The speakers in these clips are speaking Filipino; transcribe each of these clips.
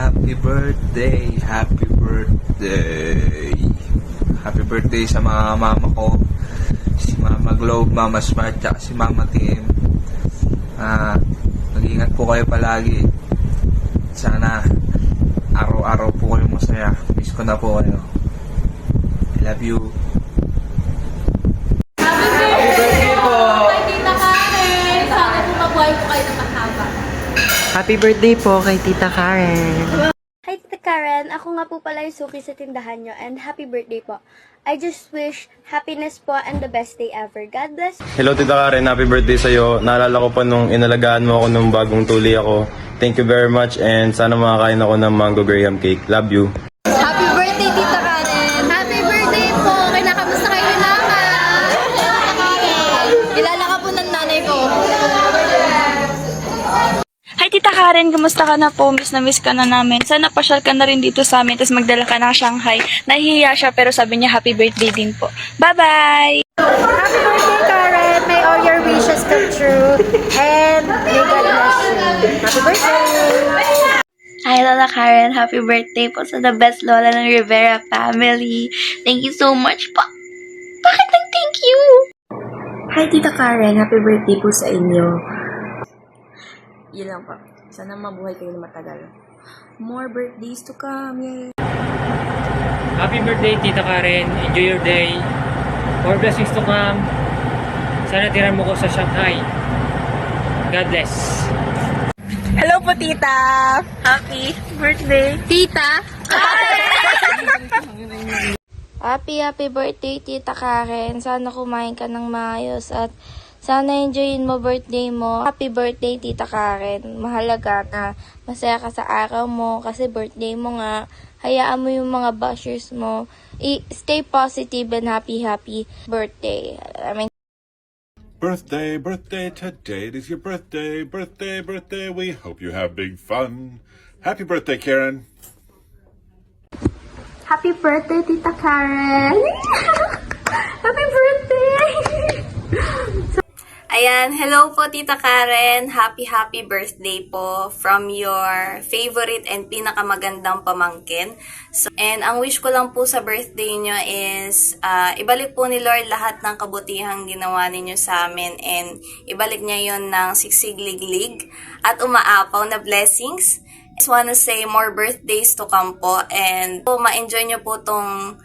Happy birthday, happy birthday. Happy birthday sa mga mama ko. Si Mama Globe, Mama Smart, at si Mama Tim. Mag-ingat po kayo palagi. Sana araw-araw po kayo masaya. Miss ko na po kayo. I love you. Happy birthday po! Kay Tita Karen! Sana po mabuhay po kayo ng mahaba. Happy birthday po kay Tita Karen. Hi Tita Karen, ako nga po pala yung suki sa tindahan nyo and happy birthday po. I just wish happiness po and the best day ever. God bless. Hello Tita Karen, happy birthday sa'yo. Naalala ko pa nung inalagaan mo ako nung bagong tuli ako. Thank you very much and sana makakain ako ng mango graham cake. Love you. Happy birthday, Tita Karen! Happy birthday po! Kinakamusta kayo ni Mama? Kilala ka po ng nanay ko. Hi Tita Karen, kumusta ka na po? Miss na miss ka na namin. Sana pasyal ka na rin dito sa amin, tapos magdala ka ng Shanghai. Nahihiya siya pero sabi niya happy birthday din po. Bye-bye! Happy birthday, Karen! May all your wishes come true. And may God bless you. Happy birthday! Hi Lola Karen, happy birthday po sa the best Lola ng Rivera family. Thank you so much po. Bakit lang thank you? Hi Tita Karen, happy birthday po sa inyo. Yun lang po. Sana mabuhay kayo na matagal. More birthdays to come. Yay! Happy birthday, Tita Karen. Enjoy your day. More blessings to come. Sana tiran mo ko sa Shanghai. God bless. Hello po Tita! Happy birthday! Tita! Happy birthday Tita Karen. Sana kumain ka ng maayos at sana enjoyin mo birthday mo. Happy birthday Tita Karen. Mahalaga na masaya ka sa araw mo kasi birthday mo nga. Hayaan mo yung mga bashers mo. Stay positive and happy birthday. Birthday today. It is your birthday. We hope you have big fun. Happy birthday, Karen. Happy birthday Tita Karen. Happy birthday. Ayan, hello po Tita Karen. Happy birthday po from your favorite and pinakamagandang pamangkin. And ang wish ko lang po sa birthday nyo is ibalik po ni Lord lahat ng kabutihang ginawa ninyo sa amin and ibalik niya yon ng siksigliglig at umaapaw na blessings. I just wanna say more birthdays to come po and ma-enjoy nyo po tong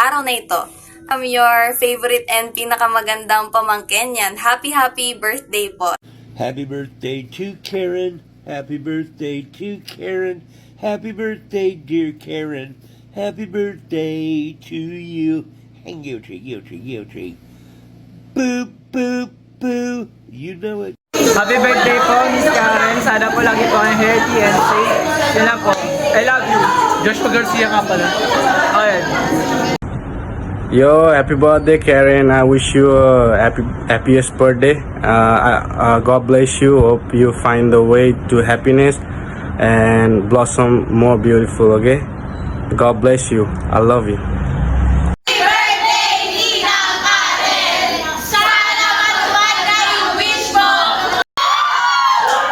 araw na ito. I'm your favorite and pinakamagandang pamangkin yan. Happy birthday po. Happy birthday to Karen. Happy birthday to Karen. Happy birthday, dear Karen. Happy birthday to you. And guilty. Boop, boop, boo. You know it. Happy birthday po, Miss Karen. Sana po lagi po ang healthy and safe. Yun lang po. I love you. Joshua Garcia ka pala. Okay. Yo, happy birthday Karen. I wish you a happiest birthday. God bless you. Hope you find the way to happiness and blossom more beautiful, okay? God bless you. I love you.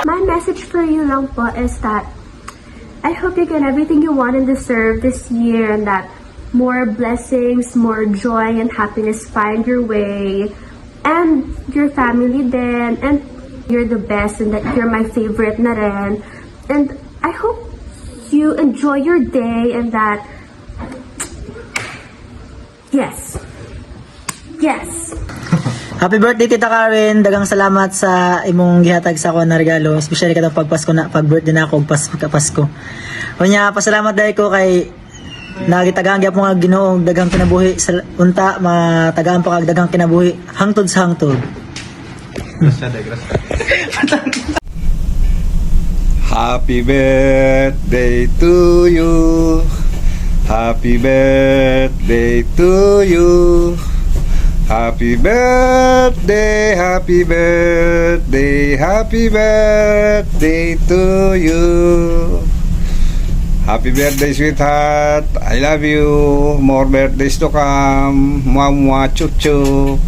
My message for you lang po is that I hope you get everything you want and deserve this year and that more blessings, more joy and happiness find your way and your family then and you're the best and that you're my favorite na rin. And I hope you enjoy your day and that yes. Happy birthday Tita Karen. Dagang salamat sa imong gihatag sa ako na regalo, especially katong pagpasko na pag-birthday na ako Pasko. Unya pasalamat dahil ko kay nagitagang gyapon nga Ginoo dagang kinabuhi sa unta matagaan pa kag dagang kinabuhi hangtod sa hangtod. Happy birthday to you. Happy birthday to you. Happy birthday, happy birthday, happy birthday to you. Happy birthday, sweetheart. I love you. More birthdays to come. Mwah, mwah, chuk, chuk.